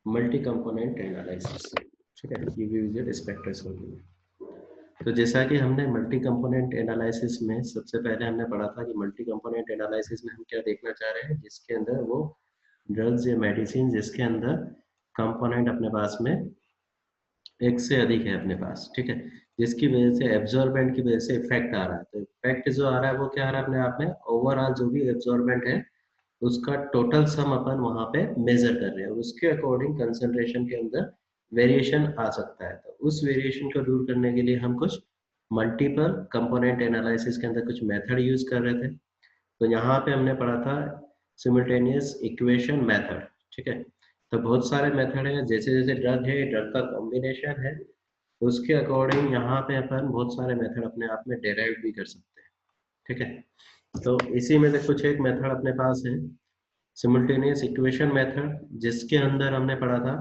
Multi component analysis. ठीक है, ये भी यूज स्पेक्ट्रोस्कोपी। तो जैसा कि हमने मल्टी कंपोनेंट एनालिसिस में सबसे पहले हमने पढ़ा था कि मल्टी कंपोनेंट एनालिसिस में हम क्या देखना चाह रहे हैं, जिसके अंदर वो ड्रग्स या मेडिसिन जिसके अंदर कंपोनेंट अपने पास में एक से अधिक है अपने पास, ठीक है, जिसकी वजह से एब्जॉर्बेंट की वजह से इफेक्ट आ रहा है। तो इफेक्ट जो आ रहा है वो क्या आ रहा है अपने आप में, ओवरऑल जो भी एब्जॉर्बेंट है उसका टोटल सम अपन वहां पे मेजर कर रहे हैं और उसके अकॉर्डिंग कंसंट्रेशन के अंदर वेरिएशन आ सकता है। तो उस वेरिएशन को दूर करने के लिए हम कुछ मल्टीपल कंपोनेंट एनालिसिस के अंदर कुछ मेथड यूज कर रहे थे। तो यहाँ पे हमने पढ़ा था सिमुल्टेनियस इक्वेशन मेथड, ठीक है। तो बहुत सारे मेथड है, जैसे जैसे ड्रग है, ड्रग का कॉम्बिनेशन है, उसके अकॉर्डिंग यहाँ पे अपन बहुत सारे मेथड अपने आप में डेराइव भी कर सकते हैं, ठीक है। तो इसी में से कुछ एक मेथड अपने पास है सिमुल्टेनियस इक्वेशन मेथड, जिसके अंदर हमने पढ़ा था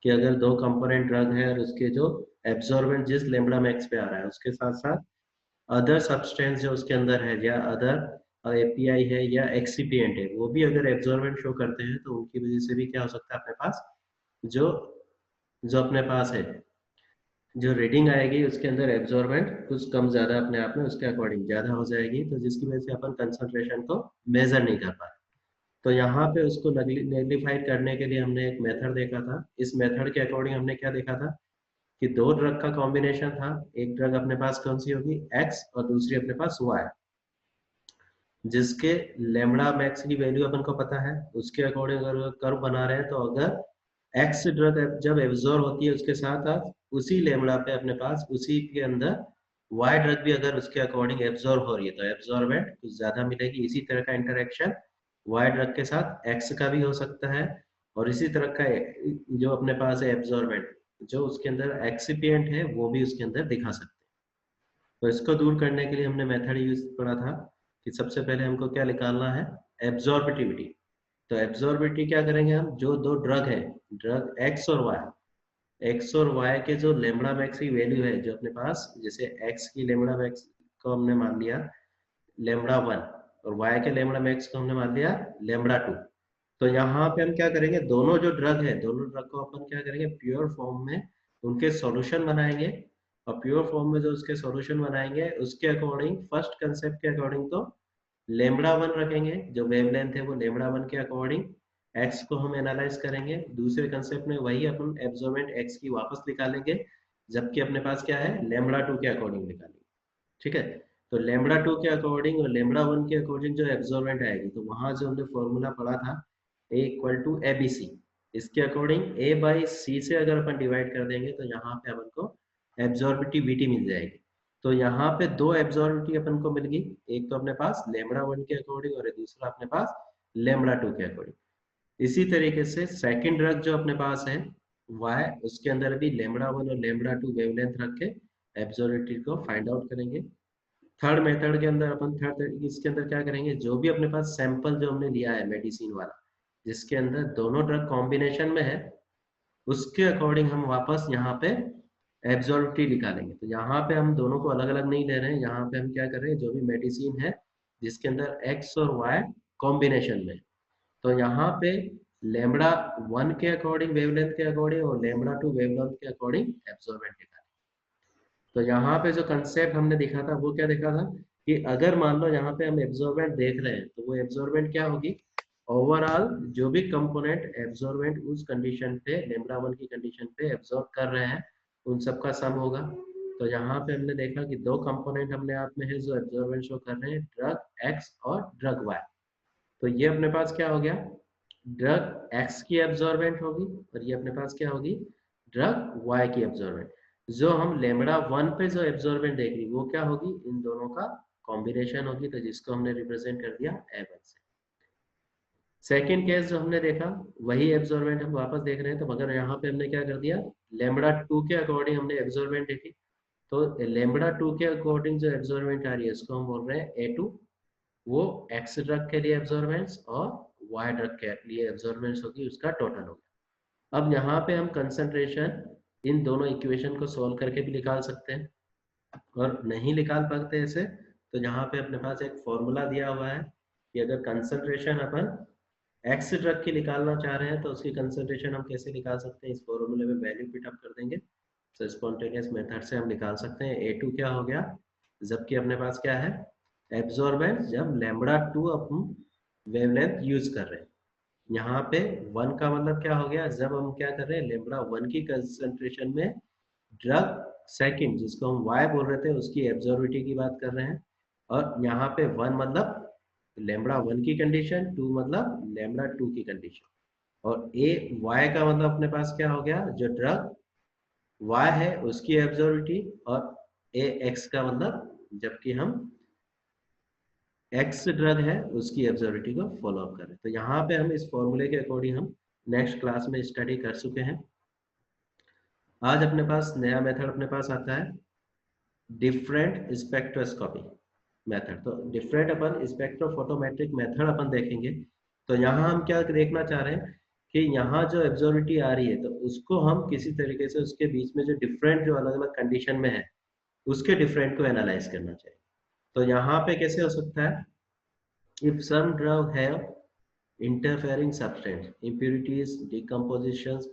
कि अगर दो कंपोनेंट ड्रग है और उसके जो एब्जॉर्बेंट जिस लेम्डा मैक्स पे आ रहा है उसके साथ साथ अदर सब्सटेंस जो उसके अंदर है या अदर एपीआई है या एक्सीपिएंट है, वो भी अगर एब्जॉर्बेंट शो करते हैं तो उनकी वजह से भी क्या हो सकता है अपने पास, जो जो अपने पास है जो रीडिंग आएगी उसके अंदर एब्जॉर्बेंट कुछ कम ज्यादा अपने आप में उसके अकॉर्डिंग ज्यादा हो जाएगी, तो जिसकी वजह से अपन कंसंट्रेशन को मेजर नहीं कर पाए। तो यहाँ पे उसको नेग्लिफाइड करने के लिए हमने एक मेथड देखा था। इस मेथड के अकॉर्डिंग हमने क्या देखा था कि दो ड्रग का कॉम्बिनेशन था, एक ड्रग अपने पास कौन सी होगी एक्स और दूसरी अपने पास वाई, जिसके लेमड़ा मैक्स की वैल्यू अपन को पता है, उसके अकॉर्डिंग अगर कर्व बना रहे हैं तो अगर एक्स ड्रग जब एब्जॉर्ब होती है उसके साथ साथ उसी लेमड़ा पे अपने पास उसी के अंदर वाई ड्रग भी अगर उसके अकॉर्डिंग एब्जॉर्ब हो रही है तो एब्जॉर्बेंट कुछ ज्यादा मिलेगी। इसी तरह का इंटरेक्शन वाई ड्रग के साथ एक्स का भी हो सकता है और इसी तरह का जो अपने पास है एब्जॉर्बेंट जो उसके अंदर एक्सिपिएंट है वो भी उसके अंदर दिखा सकते हैं। तो इसको दूर करने के लिए हमने मेथड यूज करा था कि सबसे पहले हमको क्या निकालना है, एब्जॉर्बिटिविटी। तो एब्जॉर्बिटी क्या करेंगे हम, जो दो ड्रग है, ड्रग एक्स और वाई, एक्स और वाई के जो लेमड़ा मैक्स की वैल्यू है जो अपने पास, जैसे एक्स की लेमड़ा मैक्स को हमने मान लिया लेमड़ा वन और वाई के लेमड़ा मैक्स को हमने मान लिया लेमड़ा टू। तो यहाँ पे हम क्या करेंगे, दोनों जो ड्रग है दोनों ड्रग को अपन क्या करेंगे प्योर फॉर्म में उनके सॉल्यूशन बनाएंगे और प्योर फॉर्म में जो उसके सॉल्यूशन बनाएंगे उसके अकॉर्डिंग फर्स्ट कंसेप्ट के अकॉर्डिंग तो लेमड़ा वन रखेंगे, जो वेवलेंथ है वो लेमड़ा वन के अकॉर्डिंग एक्स को हम एनालाइज करेंगे। दूसरे कंसेप्ट में वही अपन एब्जॉर्बेंट एक्स की वापस निकालेंगे, जबकि अपने पास क्या है लेमड़ा टू के अकॉर्डिंग निकालेंगे, ठीक है। तो लेमड़ा टू के अकॉर्डिंग और लेमड़ा वन के अकॉर्डिंग जो एब्जॉर्बेंट आएगी, तो वहां जो हमने फॉर्मूला पढ़ा था A equal to A B C, इसके अकॉर्डिंग ए बाई सी से अगर अपन डिवाइड कर देंगे तो यहाँ पे अपन को एब्जॉर्बिटिविटी मिल जाएगी। तो यहाँ पे दो एब्जॉर्बिटी अपन को मिल गई, एक तो अपने पास लेमड़ा वन के अकॉर्डिंग और दूसरा अपने पास लेमड़ा टू के अकॉर्डिंग। इसी तरीके से सेकंड ड्रग जो अपने पास है वाई, उसके अंदर भी लेमड़ा वन और लेमड़ा टू वेवलेंथ रख के एब्जॉर्बिटी को फाइंड आउट करेंगे। थर्ड मेथड के अंदर अपन थर्ड इसके अंदर क्या करेंगे, जो भी अपने पास सैंपल जो हमने लिया है मेडिसिन वाला जिसके अंदर दोनों ड्रग कॉम्बिनेशन में है, उसके अकॉर्डिंग हम वापस यहाँ पे एब्जॉर्बिटी निकालेंगे। तो यहाँ पे हम दोनों को अलग अलग नहीं ले रहे हैं, यहाँ पे हम क्या कर रहे हैं जो भी मेडिसिन है जिसके अंदर एक्स और वाई कॉम्बिनेशन में, तो यहाँ पे लेमड़ा वन के अकॉर्डिंग वेवलेंथ के अकॉर्डिंग और लेमड़ा टू वेवलेंथ के अकॉर्डिंग एब्जॉर्बेंट निकालेंगे। तो यहाँ पे जो कंसेप्ट हमने देखा था वो क्या देखा था कि अगर मान लो यहाँ पे हम एब्जॉर्बेंट देख रहे हैं तो वो एब्जॉर्बेंट क्या होगी, ओवरऑल जो भी कंपोनेंट एब्जॉर्बेंट उस कंडीशन पे लेमड़ा वन की कंडीशन पे एब्जॉर्ब कर रहे हैं उन सबका सम होगा। तो यहाँ पे हमने देखा कि दो कंपोनेंट अपने आप में है जो एब्जॉर्बेंट शो कर रहे हैं, ड्रग एक्स और ड्रग वाई। तो ये अपने पास क्या हो गया, ड्रग एक्स की एब्जॉर्बेंट होगी और ये अपने पास क्या होगी ड्रग वाई की एब्जॉर्बेंट। जो हम लेमड़ा वन पे जो एब्जॉर्बेंट देख रही वो क्या होगी, इन दोनों का कॉम्बिनेशन होगी, तो जिसको हमने रिप्रेजेंट कर दिया एवन से। सेकेंड केस जो हमने देखा वही एब्जॉर्बेंट हम वापस देख रहे हैं, तो मगर यहाँ पे हमने क्या कर दिया लेमड़ा टू के अकॉर्डिंग हमने एब्जॉर्बेंट देखी। तो लेमड़ा टू के अकॉर्डिंग जो एब्जॉर्बेंट आ रही है उसको हम बोल रहे हैं ए टू, वो एक्स ड्रग के लिए एब्जॉर्बेंट्स और वाई ड्रग के लिए एब्जॉर्बेंट्स होगी, उसका टोटल होगा। अब यहाँ पे हम कंसंट्रेशन इन दोनों इक्वेशन को सॉल्व करके भी निकाल सकते हैं, और नहीं निकाल पाते ऐसे तो यहाँ पे अपने पास एक फॉर्मूला दिया हुआ है कि अगर कंसंट्रेशन अपन एक्स ड्रग की निकालना चाह रहे हैं तो उसकी कंसंट्रेशन हम कैसे निकाल सकते हैं, इस फॉर्मूले में वैल्यू पिट अप कर देंगे। तो स्पॉन्टेनियस मेथड से हम निकाल सकते हैं। A2 क्या हो गया, जबकि अपने पास क्या है एब्जॉर्बेंस, जब λ2 अपन वेवलेंथ यूज कर रहे हैं। यहाँ पे 1 का मतलब क्या हो गया, जब हम क्या कर रहे हैं λ1 की कंसंट्रेशन में ड्रग सेकंड जिसको हम Y बोल रहे थे उसकी एब्जॉर्बिटी की बात कर रहे हैं। और यहाँ पे 1 मतलब λ1 की कंडीशन, 2 मतलब λ2 की कंडीशन, और ए वाई का मतलब अपने पास क्या हो गया, जो ड्रग वाई है उसकी एब्जॉर्बिटी, और ए एक्स का मतलब जबकि हम एक्स ड्रग है उसकी एब्जॉर्बिटी को फॉलो अप करें। तो यहाँ पे हम इस फॉर्मूले के अकॉर्डिंग हम नेक्स्ट क्लास में स्टडी कर चुके हैं। आज अपने पास नया मेथड अपने पास आता है डिफरेंट स्पेक्ट्रोस्कोपी मेथड। तो डिफरेंट अपन स्पेक्ट्रोफोटोमेट्रिक मेथड अपन देखेंगे। तो यहाँ हम क्या देखना चाह रहे हैं कि यहाँ जो एब्जॉर्बिटी आ रही है तो उसको हम किसी तरीके से उसके बीच में जो डिफरेंट जो अलग अलग कंडीशन में है उसके डिफरेंट को एनालाइज करना चाहिए। तो यहाँ पे कैसे हो सकता है, if some drug have interfering substance, impurities, decompositions,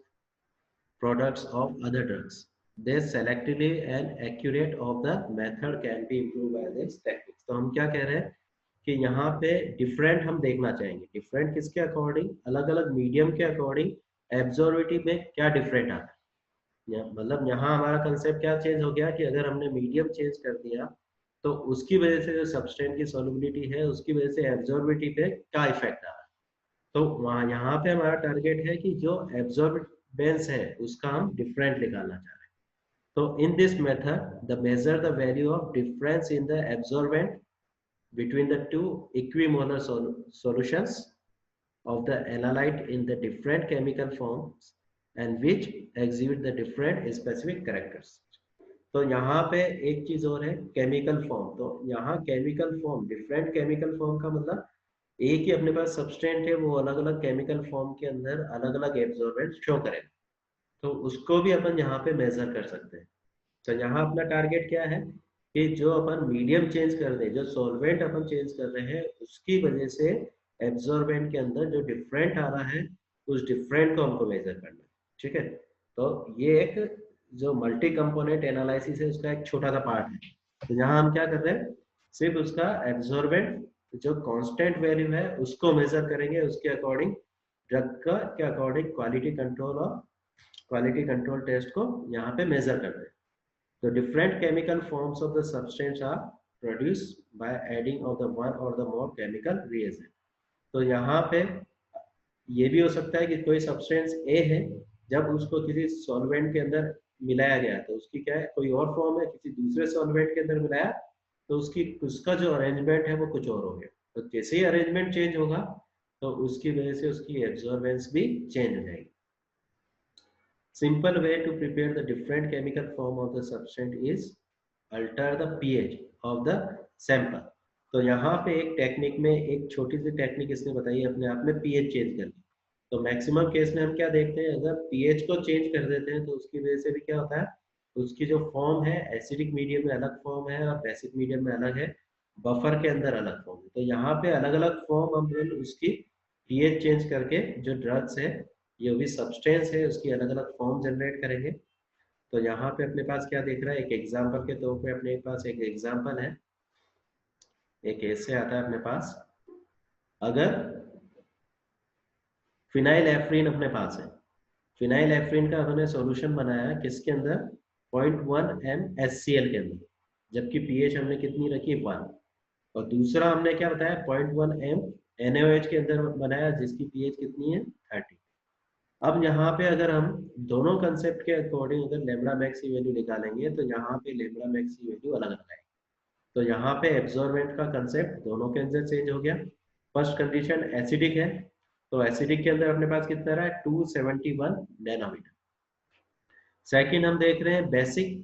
products of other drugs. They selectively and accurate of the method can be improved by this techniques. तो हम क्या कह रहे हैं कि यहाँ पे डिफरेंट हम देखना चाहेंगे। डिफरेंट किसके अकॉर्डिंग, अलग अलग मीडियम के अकॉर्डिंग एब्जॉर्बिटी में क्या डिफरेंट आता है। मतलब यहाँ हमारा कंसेप्ट क्या चेंज हो गया कि अगर हमने मीडियम चेंज कर दिया तो उसकी वजह से जो सब्सटेंस की सॉल्युबिलिटी है उसकी वजह से एब्जॉर्बिटी पे क्या इफेक्ट आ रहा है। तो वहाँ यहाँ पे हमारा टारगेट है कि जो एब्जॉर्बेंस है उसका हम डिफरेंट निकालना चाह रहे हैं। तो in this method the measure the value of difference in the absorbent between the two equimolar solutions of the analyte in the different chemical forms and which exhibit the different specific characters. तो यहाँ पे एक चीज और है chemical form. तो यहाँ chemical form, different chemical form का मतलब एक ही अपने पास सब्सटेंट है वो अलग अलग केमिकल फॉर्म के अंदर अलग अलग एब्जॉर्बेंट शो करेगा। तो उसको भी अपन यहाँ पे मेजर कर सकते हैं। तो यहाँ अपना टारगेट क्या है कि जो अपन मीडियम चेंज कर दे, जो सॉल्वेंट अपन चेंज कर रहे हैं उसकी वजह से एब्जॉर्बेंट के अंदर जो डिफरेंट आ रहा है उस डिफरेंट को हमको मेजर करना है। ठीक है, तो ये एक जो मल्टी कंपोनेंट एनालिसिस है उसका एक छोटा सा पार्ट है। तो यहाँ हम क्या कर रहे हैं, सिर्फ उसका एब्जॉर्बेंट जो कांस्टेंट वैल्यू है उसको मेजर करेंगे, उसके अकॉर्डिंग ड्रग का के अकॉर्डिंग क्वालिटी कंट्रोल और क्वालिटी कंट्रोल टेस्ट को यहाँ पे मेजर करते हैं। The different chemical forms of the substance are produced by adding of the one or the more chemical reagent. तो यहाँ पे ये भी हो सकता है कि कोई सब्सटेंस ए है, जब उसको किसी सॉल्वेंट के अंदर मिलाया गया तो उसकी क्या है कोई और फॉर्म है, किसी दूसरे सॉल्वेंट के अंदर मिलाया तो उसकी उसका जो अरेंजमेंट है वो कुछ और हो गया। तो जैसे ही अरेंजमेंट चेंज होगा तो उसकी वजह से उसकी एब्जॉर्बेंस भी चेंज हो जाएगी। Simple way to prepare the different chemical form of the substance is alter the pH of the sample. तो यहाँ पे एक टेक्निक में एक छोटी सी टेक्निक इसने बताई है अपने आप में pH चेंज करनी। तो मैक्सिमम केस में हम क्या देखते हैं, अगर pH को चेंज कर देते हैं तो उसकी वजह से भी क्या होता है, उसकी जो फॉर्म है एसिडिक मीडियम में अलग फॉर्म है और बेसिक मीडियम में अलग है, बफर के अंदर अलग फॉर्म है। तो यहाँ पे अलग अलग फॉर्म हम उसकी pH चेंज करके जो ड्रग्स है ये भी सब्सटेंस है उसकी अलग अलग फॉर्म जनरेट करेंगे। तो यहाँ पे अपने पास क्या देख रहा है, एक एग्जांपल के तौर पे अपने पास एक एग्जांपल है, एक ऐसे आता है अपने पास, अगर फिनाइल एफ्रीन अपने पास है, फिनाइल एफ्रीन का हमने सॉल्यूशन बनाया किसके अंदर 0.1 MnHCl के अंदर, जबकि पीएच हमने कितनी रखी 1, और दूसरा हमने क्या बताया 0.1 MnOH के अंदर बनाया जिसकी पीएच कितनी है 30। अब यहाँ पे अगर हम दोनों कंसेप्ट के अकॉर्डिंग अगर लेमड़ा मैक्स की वैल्यू निकालेंगे तो यहाँ पे लेमड़ा मैक्स की वैल्यू अलग अलग आएगी। तो यहाँ पे एब्जॉर्बेंट का कंसेप्ट दोनों के अंदर चेंज हो गया। फर्स्ट कंडीशन एसिडिक है, तो एसिडिक के अंदर अपने पास कितना रहा है 271 नैनोमीटर। सेकंड हम देख रहे हैं बेसिक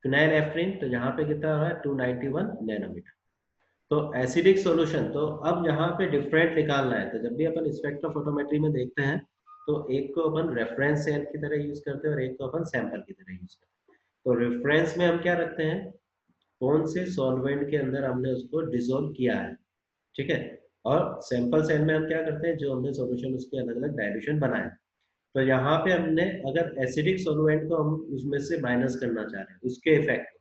फिनाइल एफ्रीन, तो यहाँ पे कितना रहा है 291 नैनोमीटर। तो एसिडिक सॉल्यूशन, तो अब यहाँ पे डिफरेंट निकालना है। तो जब भी अपन स्पेक्ट्रोफोटोमेट्री में देखते हैं तो एक को अपन रेफरेंस सेल की तरह यूज करते हैं और एक को अपन सैंपल की तरह यूज करते हैं। तो रेफरेंस में हम क्या रखते हैं, कौन से सॉल्वेंट के अंदर हमने उसको डिसॉल्व किया है, ठीक है, और सैंपल सेल में हम क्या करते हैं, जो हमने सॉल्यूशन उसके अलग अलग डायल्यूशन बनाए, तो यहाँ पे हमने अगर एसिडिक सॉल्वेंट को हम उसमें से माइनस करना चाह रहे हैं उसके इफेक्ट,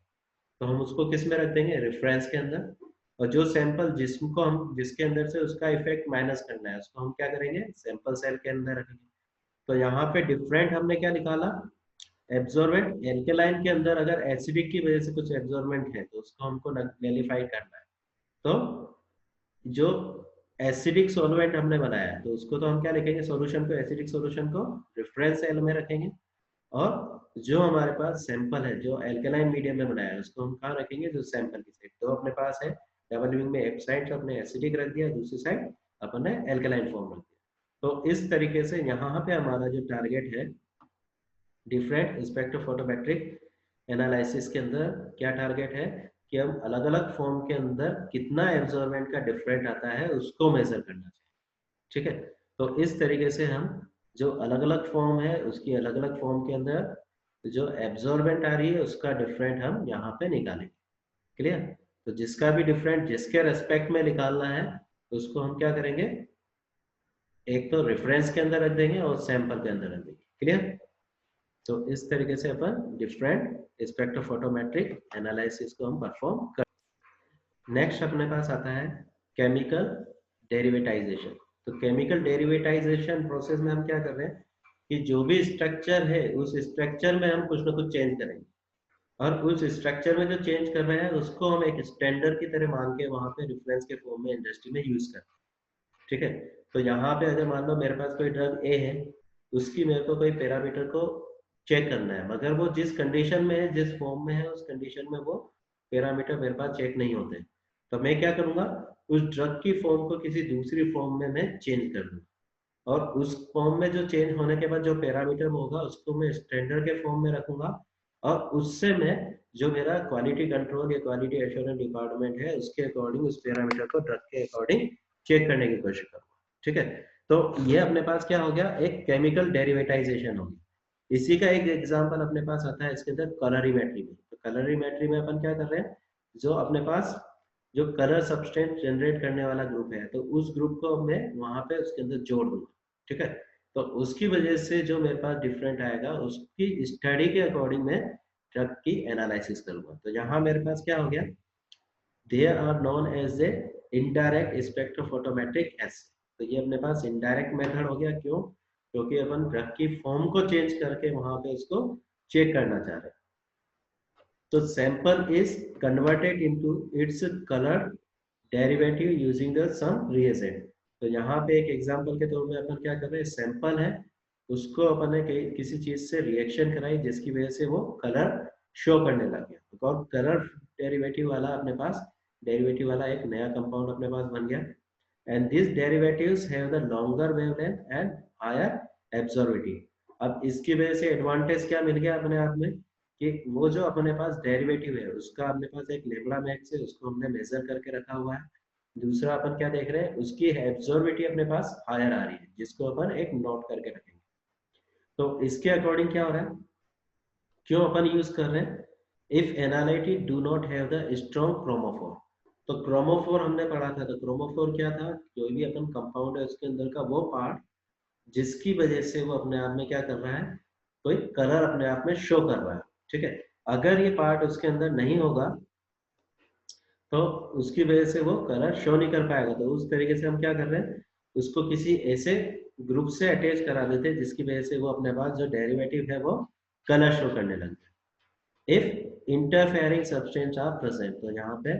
तो हम उसको किस में रख देंगे, रेफरेंस के अंदर। और जो सैंपल जिसको हम जिसके अंदर से उसका इफेक्ट माइनस करना है उसको हम क्या करेंगे, सैंपल सेल के अंदर रखेंगे। तो यहाँ पे डिफरेंट हमने क्या निकाला, एब्जॉर्बेंट। एल्केलाइन के अंदर अगर एसिडिक की वजह से कुछ एब्जॉर्बेंट है तो उसको हमको नलिफाई करना है। तो जो एसिडिक सॉल्वेंट हमने बनाया है तो उसको तो हम क्या लिखेंगे, सॉल्यूशन को, एसिडिक सॉल्यूशन को रेफरेंस सेल में रखेंगे। और जो हमारे पास सैंपल है जो एल्केलाइन मीडियम में बनाया है उसको हम कहाँ रखेंगे, जो सैंपल की साइड तो अपने पास है, डबल विंग में एक साइड अपने एसिडिक रख दिया, दूसरी साइड अपन ने एल्केलाइन फॉर्म रख दिया। तो इस तरीके से यहाँ पे हमारा जो टारगेट है डिफरेंट स्पेक्ट्रोफोटोमेट्रिक एनालिसिस के अंदर क्या टारगेट है कि हम अलग अलग फॉर्म के अंदर कितना एब्जॉर्बेंट का डिफरेंट आता है उसको मेजर करना चाहिए। ठीक है, तो इस तरीके से हम जो अलग अलग फॉर्म है उसकी अलग अलग फॉर्म के अंदर जो एब्जॉर्बेंट आ रही है उसका डिफरेंट हम यहाँ पे निकालेंगे। क्लियर? तो जिसका भी डिफरेंट जिसके रेस्पेक्ट में निकालना है उसको हम क्या करेंगे, एक तो रेफरेंस के अंदर रख देंगे और सैंपल के अंदर रख देंगे। क्लियर? तो इस तरीके से अपन डिफरेंट स्पेक्ट्रोफोटोमेट्रिक एनालिसिस को हम परफॉर्म कर। नेक्स्ट अपने पास आता है केमिकल डेरिवेटाइजेशन। तो केमिकल डेरिवेटाइजेशन प्रोसेस में हम क्या कर रहे हैं कि जो भी स्ट्रक्चर है उस स्ट्रक्चर में हम कुछ ना कुछ चेंज करेंगे, और उस स्ट्रक्चर में जो चेंज कर रहे हैं उसको हम एक स्टैंडर्ड की तरह मान के वहां पे रेफरेंस के फॉर्म में इंडस्ट्री में यूज करते हैं। ठीक है, तो यहाँ पे अगर मान लो मेरे पास कोई ड्रग ए है, उसकी मेरे को कोई पैरामीटर को चेक करना है, मगर वो जिस कंडीशन में है जिस फॉर्म में है उस कंडीशन में वो पैरामीटर मेरे पास चेक नहीं होते, तो मैं क्या करूंगा, उस ड्रग की फॉर्म को किसी दूसरी फॉर्म में मैं चेंज कर दूंगा, और उस फॉर्म में जो चेंज होने के बाद जो पैरामीटर होगा उसको मैं स्टैंडर्ड के फॉर्म में रखूंगा, और उससे मैं जो मेरा क्वालिटी कंट्रोल या क्वालिटी एश्योरेंस डिपार्टमेंट है उसके अकॉर्डिंग उस पैरामीटर को ड्रग के अकॉर्डिंग चेक करने की कोशिश करूंगा। ठीक है, तो ये अपने पास क्या हो गया, एक केमिकल डेरिवेटाइजेशन हो गया। इसी का एक एग्जांपल अपने पास आता है इसके अंदर कलरीमेट्री में। तो कलरीमेट्री में अपन क्या कर रहे हैं, जो अपने पास जो कलर सब्सटेंस जनरेट करने वाला ग्रुप है तो उस ग्रुप को मैं वहां पे उसके अंदर जोड़ दूंगा। ठीक है, तो उसकी वजह से जो मेरे पास डिफरेंट आएगा उसकी स्टडी के अकॉर्डिंग मैं ड्रग की एनालिसिस करूंगा। तो यहाँ मेरे पास क्या हो गया, they are known as a indirect spectrophotometric acid. तो ये अपने पास इनडायरेक्ट मेथड हो गया, क्यों, क्योंकि अपन ड्रग की फॉर्म को चेंज करके वहां पे उसको चेक करना चाह रहे हैं। तो sample is converted into its colour derivative using the some reagent. तो यहाँ पे एक एग्जांपल के तौर पे अपन क्या कर रहे हैं, सैंपल है उसको अपन ने किसी चीज से रिएक्शन कराई जिसकी वजह से वो कलर शो करने लग गया, और कलर डेरिवेटिव वाला अपने पास डेरिवेटिव वाला एक नया कंपाउंड अपने पास बन गया। And this derivatives have the longer wavelength and higher absorptivity. अब इसकी वजह से एडवांटेज क्या मिल गया अपने आप में कि वो जो अपने पास डेरिवेटिव है उसका अपने पास एक लेमड़ा मैक्स है उसको हमने मेजर करके रखा हुआ है। दूसरा अपन क्या देख रहे हैं, उसकी एब्जॉर्बिटी अपने पास हायर आ रही है जिसको अपन एक नोट करके रखेंगे। तो इसके अकॉर्डिंग क्या हो रहा है, क्यों अपन यूज कर रहे हैं, if analytic do not have the strong chromophore. तो क्रोमोफोर हमने पढ़ा था, तो क्रोमोफोर क्या था, जो भी अपन कंपाउंड है उसके अंदर का वो पार्ट जिसकी वजह से वो अपने आप में क्या कर रहा है, कोई कलर अपने आप में शो कर रहा है। ठीक है, अगर ये पार्ट उसके अंदर नहीं होगा तो उसकी वजह से वो कलर शो नहीं कर पाएगा। तो उस तरीके से हम क्या कर रहे हैं, उसको किसी ऐसे ग्रुप से अटैच करा देते हैं जिसकी वजह से वो अपने पास जो डेरिवेटिव है वो कलर शो करने लगता है। If interfering substance are present, तो यहाँ पे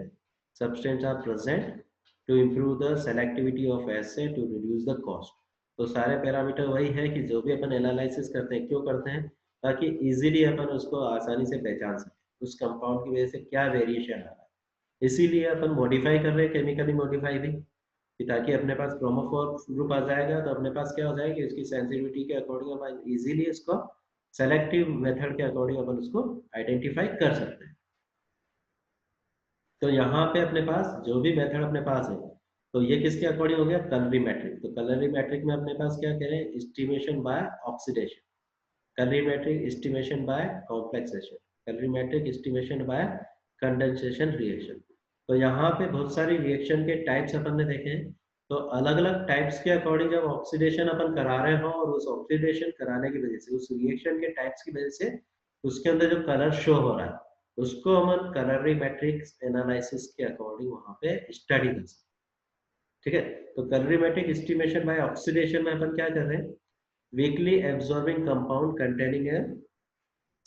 substance are present to improve the selectivity of assay to reduce the cost. तो सारे पैरामीटर वही है कि जो भी अपन एनालिसिस करते हैं क्यों करते हैं, ताकि इजीली अपन उसको आसानी से पहचान सकें उस कंपाउंड की वजह से क्या वेरिएशन आ रहा है। इसीलिए अपन मॉडिफाई कर रहे हैं, केमिकली मॉडिफाई भी, कि ताकि अपने पास क्रोमोफोर ग्रुप आ जाएगा तो अपने पास क्या हो जाएगी, उसकी सेंसिटिविटी के अकॉर्डिंग अपन इजीली इसको सेलेक्टिव मेथड के अकॉर्डिंग अपन उसको आइडेंटिफाई कर सकते हैं। तो यहाँ पे अपने पास जो भी मेथड अपने पास है तो ये किसके अकॉर्डिंग हो गया, कलरीमेट्रिक। तो कलरीमेट्रिक में अपने पास क्या करें, estimation by oxidation, colorimetric estimation by complexation, colorimetric estimation by condensation reaction. तो यहाँ पे बहुत सारी रिएक्शन के टाइप्स अपन ने देखे हैं। तो अलग अलग टाइप्स के अकॉर्डिंग जब ऑक्सीडेशन अपन करा रहे हो और उस ऑक्सीडेशन कराने की वजह से, उस रिएक्शन के टाइप्स की वजह से उसके अंदर जो कलर शो हो रहा है उसको हम कलरीमेट्रिक एनालिसिस के अकॉर्डिंग वहां पे स्टडी कर सकते हैं। ठीक है, तो कलरीमेट्रिक एस्टिमेशन बाय ऑक्सीडेशन में अपन क्या कर रहे हैं, weakly absorbing compound containing a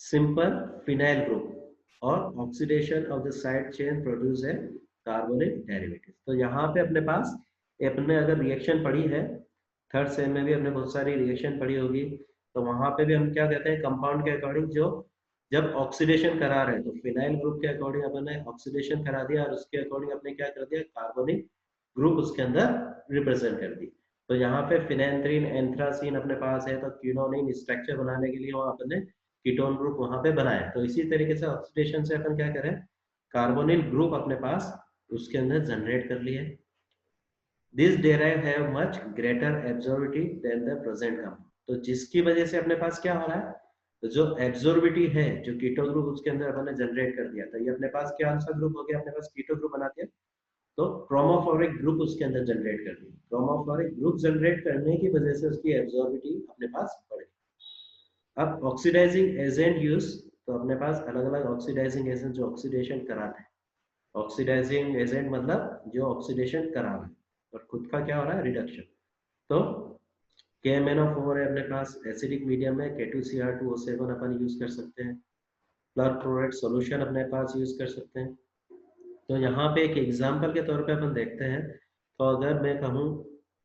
simple phenyl group और oxidation of the side chain produce a carbonic derivative. तो यहाँ पे अपने पास अपने अगर रिएक्शन पढ़ी है, थर्ड सेम में भी हमने बहुत सारी रिएक्शन पढ़ी होगी, तो वहां पे भी हम क्या कहते हैं, कंपाउंड के अकॉर्डिंग जो जब ऑक्सीडेशन करा रहे हैं तो फिनाइल ग्रुप के अकॉर्डिंग अपन ने ऑक्सीडेशन करा दिया और उसके अकॉर्डिंग अपने क्या कर दिया, कार्बोनिक ग्रुप उसके अंदर रिप्रेजेंट कर दी। तो यहाँ पे फिनेंथ्रीन एंथ्रासीन अपने पास है, तो क्यूनोनिन स्ट्रक्चर बनाने के लिए वहां अपने कीटोन ग्रुप वहां पे बनाया। तो इसी तरीके से ऑक्सीडेशन से अपन क्या करें, कार्बोनिल ग्रुप अपने पास उसके अंदर जनरेट कर लिए। This derive have much greater absorptivity than the present compound. तो जिसकी वजह से अपने पास क्या हो रहा है, तो जो एब्जॉर्बिटी है, जो कीटो ग्रुप उसके अंदर अपन ने जनरेट कर दिया, तो ये अपने पास क्या सा ग्रुप हो गया, अपने पास कीटो ग्रुप बना दिया, तो क्रोमोफोरिक ग्रुप उसके अंदर जनरेट कर दिया। क्रोमोफोरिक ग्रुप जनरेट करने की वजह से उसकी एब्जॉर्बिटी अपने पास बढ़ गई। अब ऑक्सीडाइजिंग एजेंट यूज, तो अपने पास अलग अलग ऑक्सीडाइजिंग एजेंट जो ऑक्सीडेशन कराते हैं, ऑक्सीडाइजिंग एजेंट मतलब जो ऑक्सीडेशन करा रहे हैं और खुद का क्या हो रहा है, रिडक्शन। तो KMnO4 है अपने पास एसिडिक मीडियम में, K2Cr2O7 अपन यूज कर सकते हैं, परक्लोरेट सॉल्यूशन अपने पास यूज कर सकते हैं। तो यहाँ पे एक एग्जांपल के तौर पे अपन देखते हैं, तो अगर मैं कहूँ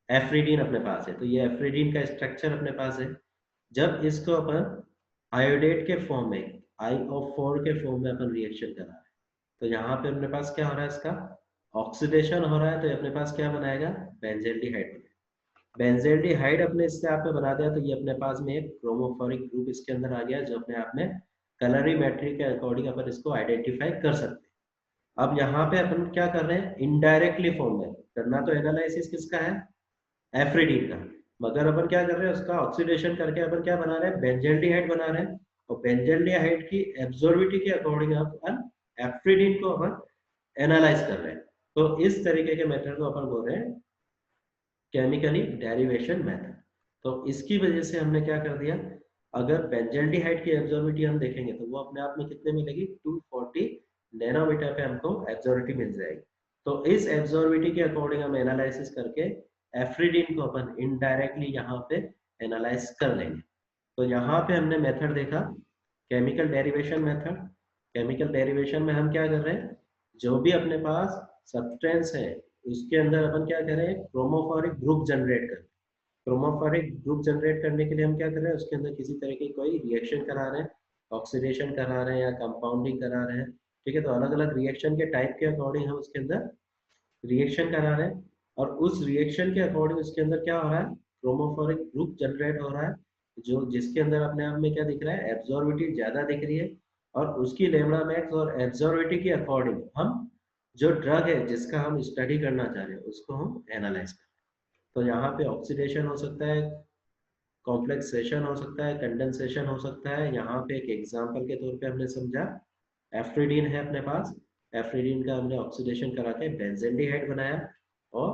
एफ्रीडीन अपने पास है, तो ये एफ्रीडीन का स्ट्रक्चर अपने पास है। जब इसको अपन आयोडेट के फॉर्म में, IO4 के फॉर्म में अपन रिएक्शन करा रहे हैं, तो यहाँ पे अपने पास क्या हो रहा है, इसका ऑक्सीडेशन हो रहा है, तो अपने पास क्या बनाएगा, बेंजेल्डिहाइड। बेंजेल्डिहाइड अपने इससे आप बना दिया, तो ये अपने पास में एक क्रोमोफोरिक ग्रुप इसके अंदर आ गया, जो अपने आप में कलरीमेट्री के अकॉर्डिंग अपन इसको आइडेंटिफाई कर सकते हैं। अब यहाँ पे अपन क्या कर रहे हैं, इनडायरेक्टली फॉर्म में करना, तो एनालिसिस किसका है, एफ्रीडीन का, मगर अपन क्या कर रहे हैं, उसका ऑक्सीडेशन करके अपन क्या बना रहे हैं, बेंजेल्डिहाइड बना रहे हैं, और बेंजेल्डिहाइड की एब्जॉर्बिटी के अकॉर्डिंग अपन एफ्रीडीन को अपन एनालाइज कर रहे हैं। तो इस तरीके के मेथड को अपन बोल रहे हैं केमिकली डेरिवेशन मेथड। तो इसकी वजह से हमने क्या कर दिया, अगर बेंजेल्डिहाइड की एब्जॉर्बिटी हम देखेंगे तो वो अपने आप में कितने मिलेगी, 240 नैनोमीटर पे हमको एब्जॉर्बिटी मिल जाएगी। तो इस एब्जॉर्बिटी के अकॉर्डिंग हम एनालिसिस करके एफ्रीडीन को अपन इनडायरेक्टली यहाँ पे एनालाइज कर लेंगे। तो यहाँ पे हमने मेथड देखा chemical derivation method. Chemical derivation में हम क्या कर रहे हैं, जो भी अपने पास सब्सटेंस है उसके अंदर अपन क्या कर रहे हैं, क्रोमोफोरिक ग्रुप जनरेट कर, क्रोमोफोरिक ग्रुप जनरेट करने के लिए हम क्या कर रहे हैं, उसके अंदर किसी तरह की कोई रिएक्शन करा रहे हैं, ऑक्सीडेशन करा रहे हैं या कंपाउंडिंग करा रहे हैं। ठीक है, तो अलग अलग रिएक्शन के टाइप के अकॉर्डिंग हम उसके अंदर रिएक्शन करा रहे हैं, और उस रिएक्शन के अकॉर्डिंग उसके अंदर क्या हो रहा है, क्रोमोफोरिक ग्रुप जनरेट हो रहा है, जो जिसके अंदर अपने आप में क्या दिख रहा है, एब्जॉर्बिटी ज्यादा दिख रही है, और उसकी लेमड़ा मैक्स और एब्जॉर्बिटी के अकॉर्डिंग हम जो ड्रग है जिसका हम स्टडी करना चाह रहे हैं उसको हम एनालाइज करें। तो यहाँ पे ऑक्सीडेशन हो सकता है, कॉम्प्लेक्सेशन हो सकता है, कंडेंसेशन हो सकता है। यहाँ पे एक एग्जांपल के तौर पे हमने समझा एफ्रीडीन है अपने पास, एफ्रीडीन का हमने ऑक्सीडेशन करा के बेंजेल्डिहाइड बनाया और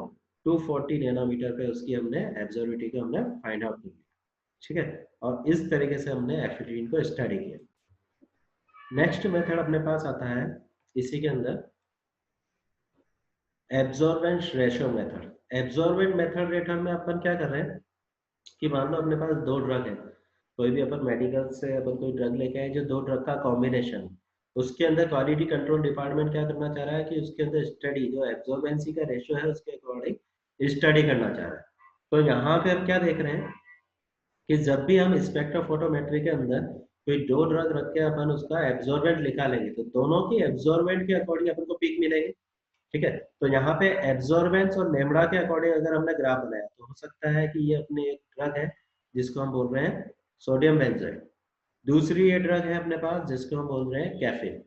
240 नैनोमीटर पे उसकी हमने एब्जॉर्बिटी को हमने फाइंड आउट कर लिया। ठीक है, और इस तरीके से हमने एफ्रीडीन को स्टडी किया। नेक्स्ट मेथड अपने पास आता है इसी के अंदर absorbance ratio method. Absorbent method rater में अपन क्या कर रहे हैं कि मान लो अपने पास दो ड्रग है, कोई भी अपन मेडिकल से अपन कोई ड्रग लेके आए जो दो ड्रग का कॉम्बिनेशन, उसके अंदर क्वालिटी कंट्रोल डिपार्टमेंट क्या करना चाह रहा है कि उसके अंदर स्टडी जो एब्जॉर्बेंसी का रेशियो है उसके अकॉर्डिंग स्टडी करना चाह रहा है। तो यहाँ पे हम क्या देख रहे हैं कि जब भी हम स्पेक्ट्रोफोटोमेट्री के अंदर कोई दो ड्रग रख के अपन उसका एब्जॉर्बेंट निकालेंगे तो दोनों की एब्जॉर्बेंट के अकॉर्डिंग अपन को पीक मिलेगी। ठीक है, तो यहाँ पे एब्जॉर्बेंस और लेमड़ा के अकॉर्डिंग अगर हमने ग्राफ बनाया तो हो सकता है कि ये अपने एक ड्रग है जिसको हम बोल रहे हैं सोडियम बेंजोएट, दूसरी ये ड्रग है अपने पास जिसको हम बोल रहे हैं कैफीन।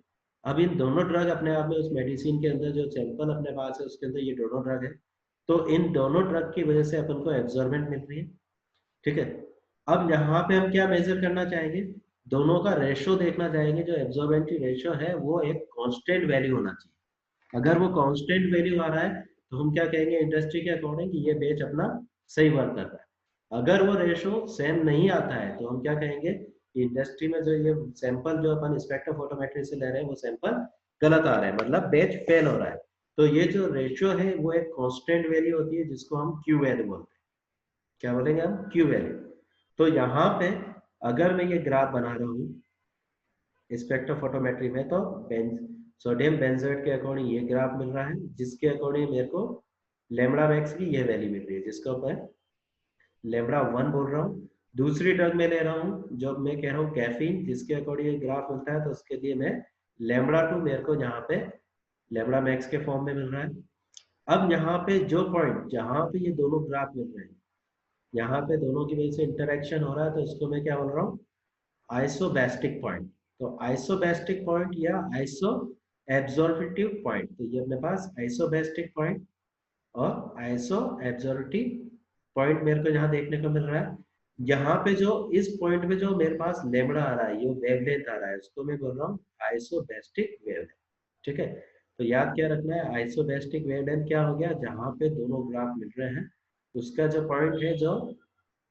अब इन दोनों ड्रग अपने आप में उस मेडिसिन के अंदर जो सैंपल अपने पास है उसके अंदर ये दोनों ड्रग है, तो इन दोनों ड्रग की वजह से अपन को एब्जॉर्बेंट मिल रही है। ठीक है, अब यहाँ पे हम क्या मेजर करना चाहेंगे, दोनों का रेशो देखना चाहेंगे, जो एब्जॉर्बेंट की रेशो है वो एक कांस्टेंट वैल्यू होना चाहिए। अगर वो कांस्टेंट वैल्यू आ रहा है तो हम क्या कहेंगे इंडस्ट्री के अकॉर्डिंग कि ये बैच अपना सही वर्क कर रहा है। अगर वो रेशो सेम नहीं आता है तो हम क्या कहेंगे इंडस्ट्री में जो ये सैंपल जो अपन स्पेक्ट्रोफोटोमेट्री से ले रहे हैं वो सैंपल गलत आ रहा है, मतलब बैच फेल हो रहा है। तो ये जो रेशियो है वो एक कांस्टेंट वैल्यू होती है जिसको हम क्यू वैल्यू बोलते हैं। क्या बोलेंगे हम? Q value. तो यहाँ पे अगर मैं ये ग्राफ बना रहा हूँ स्पेक्ट्रोफोटोमेट्री में, तो सोडियम बेंजोएट के अकॉर्डिंग ये ग्राफ मिल रहा है, जिसके अकॉर्डिंग मेरे को लेमड़ा मैक्स की ये वैल्यू मिल रही है, जिसको मैं लेमड़ा 1 बोल रहा हूँ। दूसरी ड्रग में ले रहा हूँ जो मैं कह रहा हूँ कैफीन, जिसके अकॉर्डिंग ये ग्राफ मिलता है, तो उसके लिए मैं लेमड़ा 2 मेरे को यहाँ पे लेमड़ा मैक्स के फॉर्म में मिल रहा है। अब यहाँ पे जो पॉइंट जहाँ पे ये दोनों ग्राफ मिल रहे हैं, यहाँ पे दोनों की वजह से इंटरेक्शन हो रहा है, तो इसको मैं क्या बोल रहा हूँ आइसोबैस्टिक पॉइंट। तो आइसोबैस्टिक पॉइंट या आइसो एब्जॉर्बिटिव पॉइंट, तो ये अपने पास आइसोबैस्टिक पॉइंट और आइसो एब्जॉर्बिटिव पॉइंट मेरे को यहाँ देखने को मिल रहा है। यहाँ पे जो इस पॉइंट पे जो मेरे पास लेमड़ा आ रहा है, ये वेवलेंथ आ रहा है, उसको मैं बोल रहा हूँ आइसोबैस्टिक वेवलेंथ। ठीक है, तो याद क्या रखना है, आइसोबैस्टिक वेवलेंथ क्या हो गया, जहाँ पे दोनों ग्राफ मिल रहे हैं उसका जो पॉइंट है जो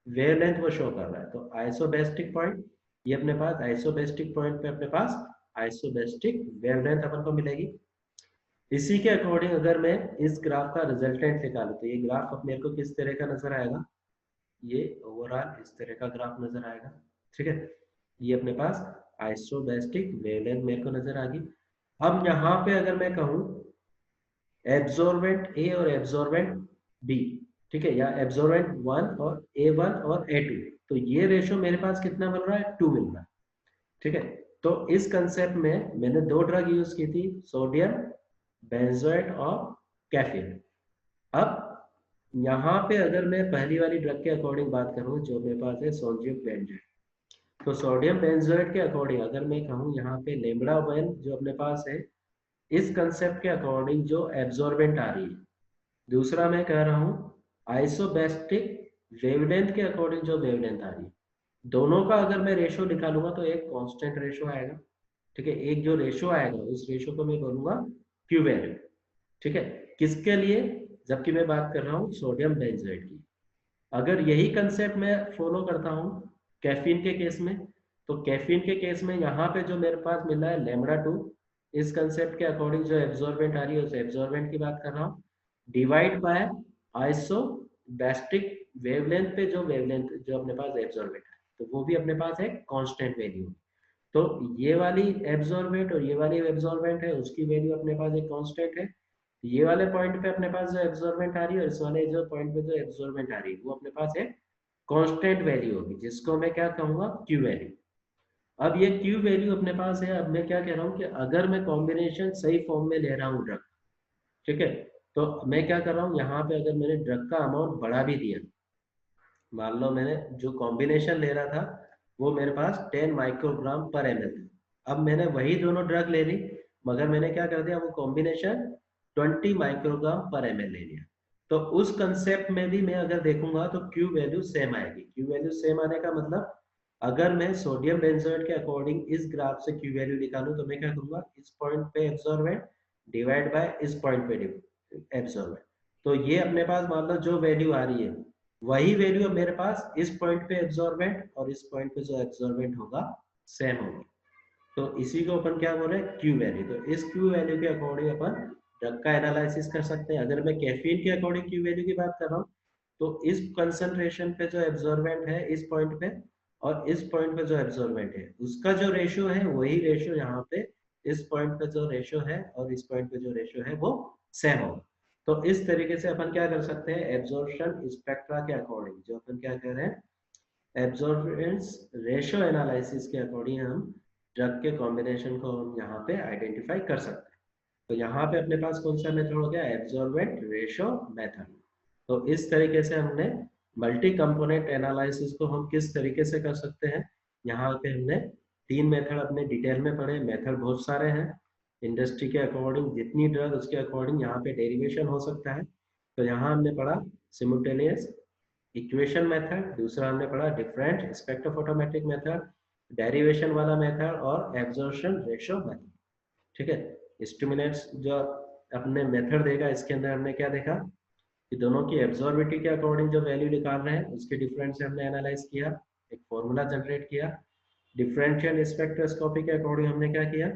वेवलेंथ वो शो कर रहा है। तो आइसोबैस्टिक पॉइंट, ये अपने पास आइसोबैस्टिक पॉइंट पे अपने पास आइसोबैस्टिक वेवलेंथ अपन को मिलेगी। इसी के अकॉर्डिंग अगर मैं इस ग्राफ का रिजल्टेंट निकालूं तो ये ग्राफ अब मेरे को किस तरह का नजर आएगा, ये ओवरऑल इस तरह का ग्राफ नजर आएगा। ठीक है, ये अपने पास आइसोबैस्टिक वेवलेंथ मेरे को नजर आ गई। अब यहाँ पे अगर मैं कहूँ एब्जॉर्बेंट ए और एब्जॉर्बेंट बी, ठीक है, या एब्जॉर्बेंट 1 और A1 और A2, तो ये रेशो मेरे पास कितना मिल रहा है, 2 मिल रहा है। ठीक है, तो इस कंसेप्ट में मैंने दो ड्रग यूज की थी, सोडियम बेंजोएट और कैफीन। अब यहाँ पे अगर मैं पहली वाली ड्रग के अकॉर्डिंग बात करूँ जो मेरे पास है सोडियम बेंजोएट, तो सोडियम बेंजोएट के अकॉर्डिंग अगर मैं कहूँ यहाँ पे लेमड़ा 1 जो अपने पास है, इस कंसेप्ट के अकॉर्डिंग जो एब्जॉर्बेंट आ रही है, दूसरा मैं कह रहा हूँ आइसोबैस्टिक वेवलेंथ के अकॉर्डिंग जो वेवलेंथ आ रही है, दोनों का अगर मैं रेशो निकालूंगा तो एक कांस्टेंट रेशो आएगा। ठीक है, एक जो रेशो आएगा उस रेशो को मैं बोलूंगा क्यू वैल्यू। ठीक है, किसके लिए, जबकि मैं बात कर रहा हूँ सोडियम बेंजोएट की। अगर यही कंसेप्ट मैं फॉलो करता हूँ कैफीन के केस में, तो कैफीन के केस में यहाँ पे जो मेरे पास मिल रहा है लेमड़ा 2, इस कंसेप्ट के अकॉर्डिंग जो एब्जॉर्बेंट आ रही है उस एब्जॉर्बेंट की बात कर रहा हूँ, डिवाइड बाय आइसोबैस्टिक वेवलेंथ पे जो वेवलेंथ जो अपने पास एब्जॉर्बेंट है, तो वो भी अपने पास एक कांस्टेंट वैल्यू। तो ये वाली एब्जॉर्बेंट और ये वाली एब्जॉर्बेंट है उसकी वैल्यू अपने पास एक कांस्टेंट है। ये वाले पॉइंट पे अपने पास जो एब्जॉर्बेंट आ रही है और इस वाले जो पॉइंट पे जो एब्जॉर्बेंट आ रही है वो अपने पास एक कांस्टेंट वैल्यू होगी, जिसको मैं क्या कहूंगा क्यू वैल्यू। अब ये क्यू वैल्यू अपने पास है। अब मैं क्या कह रहा हूँ कि अगर मैं कॉम्बिनेशन सही फॉर्म में ले रहा हूँ ड्रग, ठीक है, तो मैं क्या कर रहा हूँ यहाँ पे अगर मैंने ड्रग का अमाउंट बढ़ा भी दिया, मान लो मैंने जो कॉम्बिनेशन ले रहा था वो मेरे पास 10 माइक्रोग्राम पर ml था, अब मैंने वही दोनों ड्रग ले ली मगर मैंने क्या कर दिया वो कॉम्बिनेशन 20 माइक्रोग्राम पर ml ले लिया। तो उस कंसेप्ट में भी मैं अगर देखूंगा तो क्यू वैल्यू सेम आएगी। क्यू वैल्यू सेम आने का मतलब अगर मैं सोडियम बेंजोएट के अकॉर्डिंग इस ग्राफ से क्यू वैल्यू निकालूं तो मैं क्या करूंगा इस पॉइंट पे एब्जॉर्बेंट डिवाइड बाय इस पॉइंट पे एब्जॉर्बेंट, तो ये अपने पास मान लो जो वैल्यू आ रही है वही वैल्यू मेरे पास इस पॉइंट पे एब्जॉर्बेंट और इस पॉइंट पे जो एब्जॉर्बेंट होगा सेम होगी। तो इसी को अपन क्या बोल रहे हैं क्यू वैल्यू। तो इस क्यू वैल्यू के अकॉर्डिंग अपन ड्रग का एनालिसिस कर सकते हैं। अगर मैं कैफीन के अकॉर्डिंग क्यू वैल्यू की बात कर रहा हूँ तो इस कंसंट्रेशन पे जो एब्जॉर्बेंट है इस पॉइंट पे और इस पॉइंट पे जो एब्जॉर्बेंट है उसका जो रेशियो है वही रेशियो यहाँ पे इस पॉइंट पे जो रेशियो है और इस पॉइंट पे जो रेशियो है वो सेम होगा। तो इस तरीके से अपन क्या कर सकते हैं एब्जॉर्प्शन स्पेक्ट्रा के अकॉर्डिंग जो अपन क्या कह रहे हैं एब्जॉर्बेंस रेशियो एनालिसिस के अकॉर्डिंग हम ड्रग के कॉम्बिनेशन को हम यहाँ पे आइडेंटिफाई कर सकते हैं। तो यहाँ पे अपने पास कौन सा मेथड हो गया एब्जॉर्बेंट रेशियो मेथड। तो इस तरीके से हमने मल्टी कंपोनेंट एनालिसिस को हम किस तरीके से कर सकते हैं, यहाँ पे हमने 3 मेथड अपने डिटेल में पढ़े। मेथड बहुत सारे हैं, इंडस्ट्री के अकॉर्डिंग जितनी ड्रग उसके अकॉर्डिंग यहाँ पे डेरिवेशन हो सकता है। तो यहाँ हमने पढ़ा सिमुल्टेनियस इक्वेशन मेथड, दूसरा हमने पढ़ा डिफरेंट स्पेक्ट्रोफोटोमेट्रिक मेथड, डेरिवेशन वाला मेथड और एब्जॉर्प्शन रेशियो मेथड। ठीक है, स्टिमुलेंट्स जो अपने मेथड देगा। इसके अंदर हमने क्या देखा कि दोनों की एब्जॉर्बिटी के अकॉर्डिंग जो वैल्यू निकाल रहे हैं उसके डिफरेंस से हमने एनालाइज किया, एक फॉर्मूला जनरेट किया। डिफरेंशियल स्पेक्ट्रोस्कोपी के अकॉर्डिंग हमने क्या किया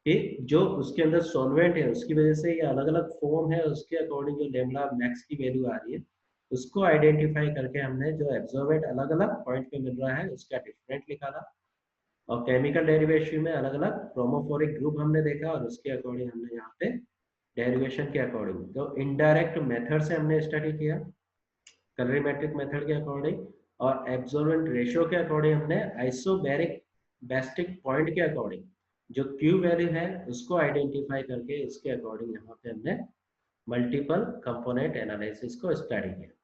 कि जो उसके अंदर सॉल्वेंट है उसकी वजह से ये अलग अलग फॉर्म है, उसके अकॉर्डिंग जो लैम्डा मैक्स की वैल्यू आ रही है उसको आइडेंटिफाई करके हमने जो एब्जॉर्बेंट अलग अलग पॉइंट पे मिल रहा है उसका डिफरेंट निकाला। और केमिकल डेरिवेशन में अलग अलग क्रोमोफोरिक ग्रुप हमने देखा और उसके अकॉर्डिंग हमने यहाँ पे डेरिवेशन के अकॉर्डिंग तो इनडायरेक्ट मेथड से हमने स्टडी किया, कलरीमेट्रिक मेथड के अकॉर्डिंग, और एब्जॉर्बेंट रेशियो के अकॉर्डिंग हमने आइसोबैरिक बेस्टिक पॉइंट के अकॉर्डिंग जो क्यू वैल्यू है उसको आइडेंटिफाई करके इसके अकॉर्डिंग यहाँ पे हमने मल्टीपल कंपोनेंट एनालिसिस को स्टडी किया।